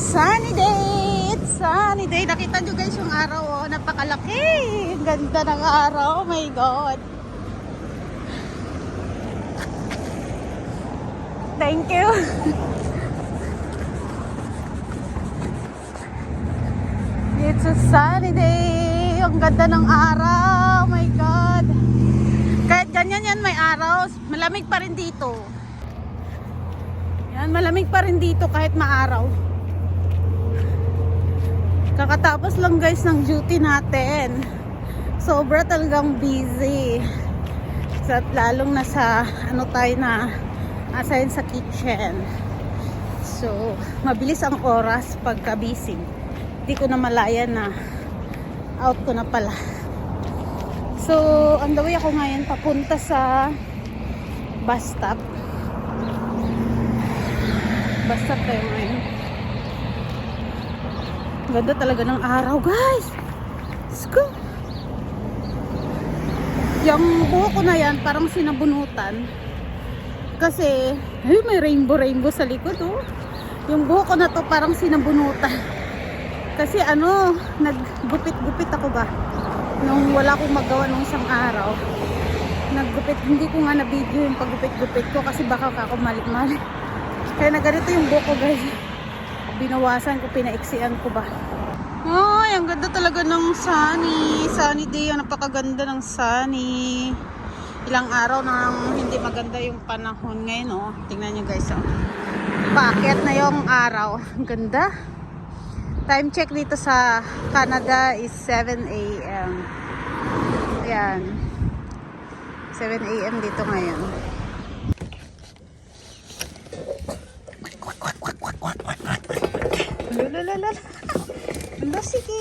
sunny day! It's sunny day. Nakita nyo guys yung araw, oh. Napakalaki. Ang ganda ng araw. Oh my God. Thank you. It's a sunny day. Ang ganda ng araw. Oh my God. Kahit ganyan yan may araw, malamig pa rin dito. Yan, malamig pa rin dito kahit maaraw. Kakatapos lang guys ng duty natin. Sobra talagang busy. At lalong nasa ano tayo na assign sa kitchen. So, mabilis ang oras pagka busy. Hindi ko na malaya na out ko na pala. So, on the way ako ngayon papunta sa bus stop. Bus stop tayo ngayon. Ganda talaga ng araw, guys. Let's go. Yung buho ko na yan, parang sinabunutan. Kasi, may rainbow sa likod, oh. Yung buho ko na to, parang sinabunutan. Kasi ano, naggupit-gupit ako ba? Nung wala akong magawa nung isang araw. Naggupit, hindi ko nga na-video yung paggupit-gupit ko kasi baka ako malik-malik. Kaya na ganito yung buho ko, guys. Binawasan ko, pinaiksian ko ba. Ay, ang ganda talaga ng sunny day. Ang napakaganda ng sunny. Ilang araw nang hindi maganda yung panahon ngayon, oh. Tingnan nyo guys, oh. Paakyat na yung araw. Ang ganda. Time check dito sa Canada is 7 AM. Ayan. 7 AM dito ngayon. Lulululul. Hello, sige.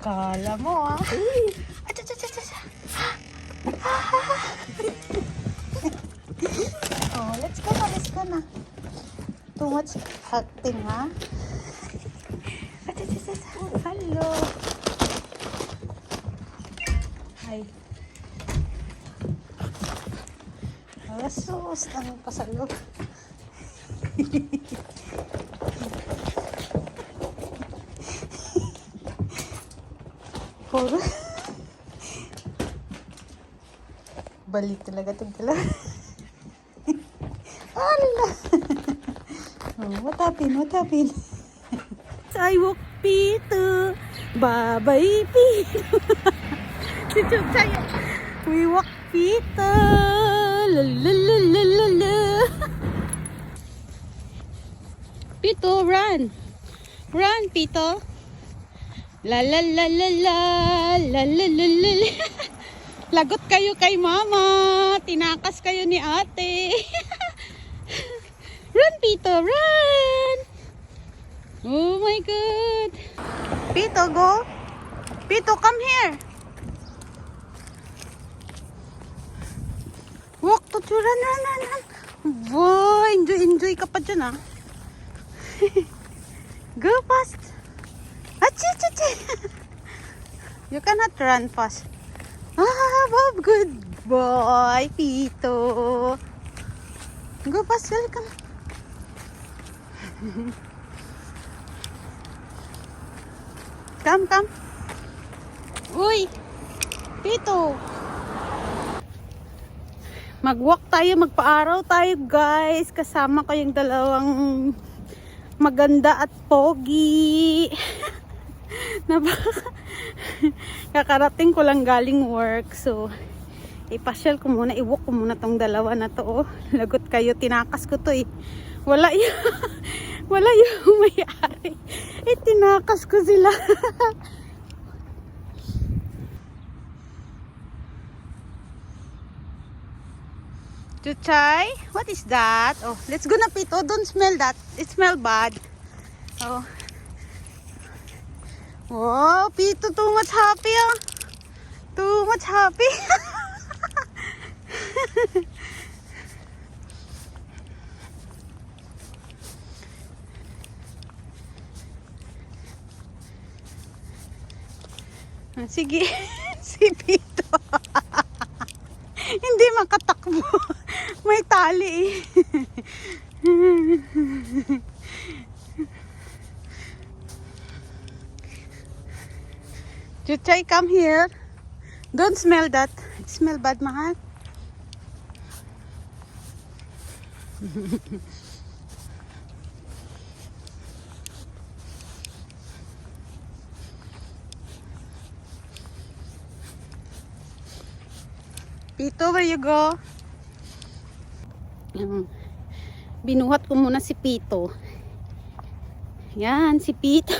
Kala mo, ah. Oh, let's go na. Too much acting, ha? Hello. Hi. Asos, ang pasalo. Puro. Balik talaga itong dalawa. Allah. Oh, what happened? I walk Pito. Bye-bye Pito. Si Chuchay. We walk Pito. Lalalala. Pito, run. Run, Pito. La la la la la la la la la. Lagot kayo kay mama. Tinakas kayo ni ate. Run, Pito, run. Oh my God. Pito, go. Pito, come here. Walk to run. Boy, enjoy ka pa dyan, ah. Go fast. You cannot run fast. Bob, good boy, Pito. Go fast, welcome. Come. Uy, Pito. Mag-walk tayo, magpa-araw tayo, guys. Kasama ko yung dalawang maganda at pogi. Kakarating ko lang galing work. So, ipasyal ko muna. I-walk ko muna tong dalawa na to. Oh. Lagot kayo. Tinakas ko to eh. Wala yung may-ari. Tinakas ko sila. Chuchay? What is that? Oh, let's go na, Pito. Don't smell that. It smell bad. Oh. Wow, Pito, too much happy, ah. Too much happy. Sige, si Pito. Hindi makatakbo. May tali eh. Chuchay, come here. Don't smell that. It smell bad, mahal. Pito, where you go? Binuhat ko muna si Pito. Yan, si Pito.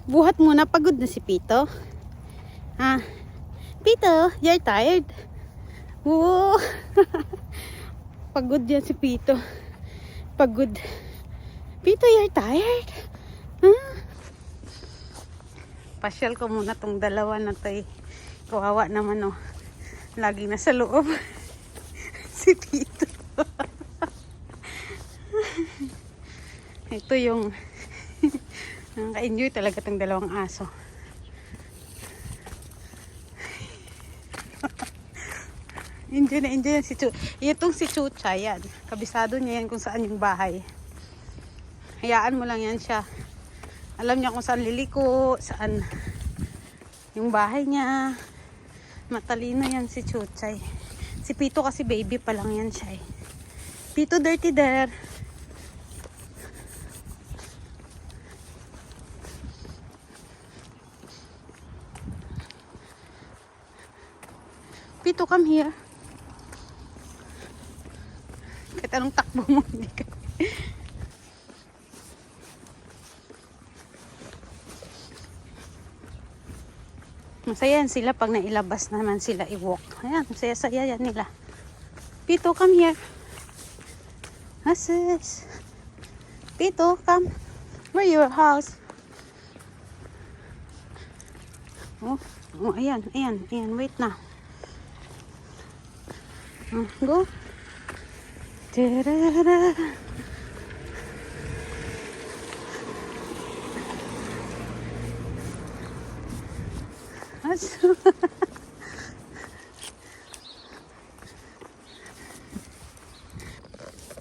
Buhat muna, pagod na si Pito. Ha? Pito, you're tired? Woo! Pagod yan si Pito. Pagod. Pito, you're tired? Huh? Pasyal ko muna tong dalawa na to eh. Kawawa naman oh. Lagi na sa loob. Si Pito. Ito yung nakaka-enjoy talaga tong dalawang aso. Enjoy na enjoy yan si Chuchay. Itong si Chuchay yan. Kabisado niya yan kung saan yung bahay. Hayaan mo lang yan siya. Alam niya kung saan liliko, saan yung bahay niya. Matalino yan si Chuchay. Si Pito kasi baby pa lang yan siya eh. Pito, dirty there. Pito, come here. Kahit anong takbo mo, hindi ka. Masaya sila pag nailabas naman sila i-walk. Ayan, masaya-saya yan nila. Pito, come here. Asis. Pito, come. Where your house? Oh, ayan. Wait na. Go. Tarara.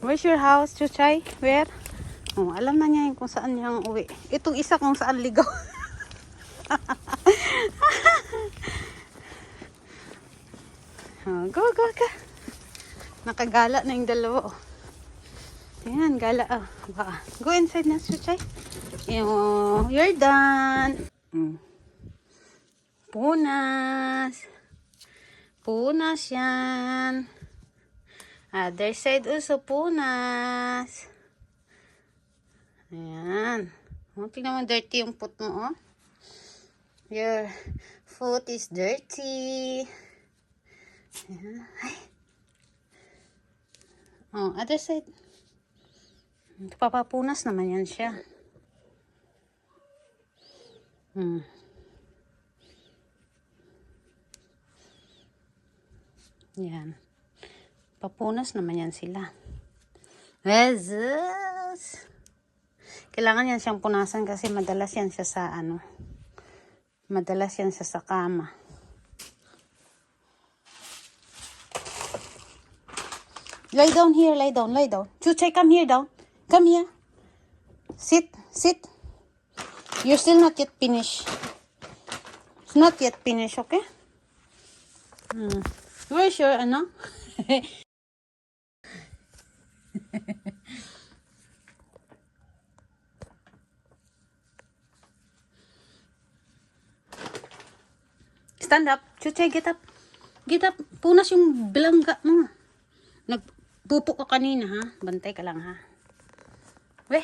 Where's your house, Chuchay? Where? Oh, alam na niya kung saan niyang uwi. Itong isa kung saan ligaw. Oh, go. Nakagala na yung dalawa. Oh. Ayan, gala. Oh. Go inside na, Chuchay. You're done. Punas yan. Other side also punas. Ayan. Tingnan mo, dirty yung foot mo, oh. Your foot is dirty. Ayan. Ay. Oh, other side. Papapunas naman yan siya. Yan. Papunas naman yan sila. Jesus! Kailangan yan siyang punasan kasi madalas yan siya sa madalas yan siya sa kama. Lie down here, lie down. Chuchay, come here down. Come here. Sit. You're still not yet finished. It's not yet finished, okay? Where's your, Stand up. Chuchay, get up. Get up. Punas yung bilangga mo. Nagpupo ka kanina, ha? Bantay ka lang, ha? Weh.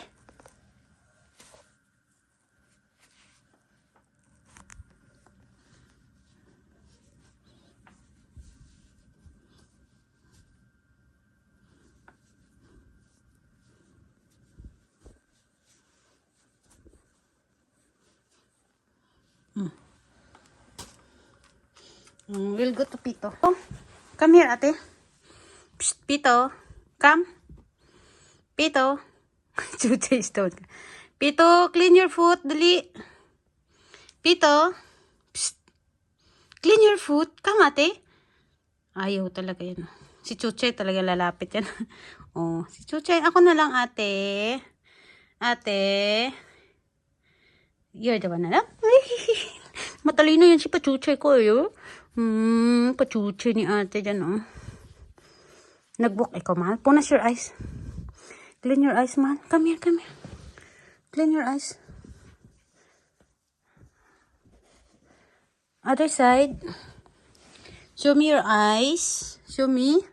We'll go to Pito. Oh, come here, ate. Psst, Pito. Come. Pito. Chuchay stone. Pito, clean your foot. Dali. Pito. Psst. Clean your foot. Come, ate. Ayaw talaga yan. Si Chuchay talaga lalapit yan. Oh, si Chuchay, ako na lang, ate. Ate. You're the one na lang. Matalino yan si Pachuchay ko, eh. Oh. Pachuchay ni ate dyan, oh. Nag-book ikaw, mahal. Punas your eyes. Clean your eyes, mahal. Come here, come here. Clean your eyes. Other side. Show me your eyes. Show me.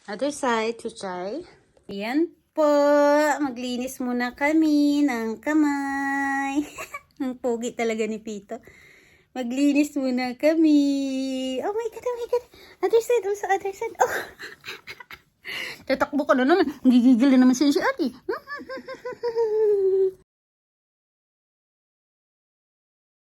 Other side, Chuchay. Ayan po. Maglinis muna kami ng kamay. Ang pogi talaga ni Pito. Maglinis muna kami. Oh my God, oh my God. Other side, also other side. Oh. Tatakbo ka na naman. Gigigil na naman siya si ate.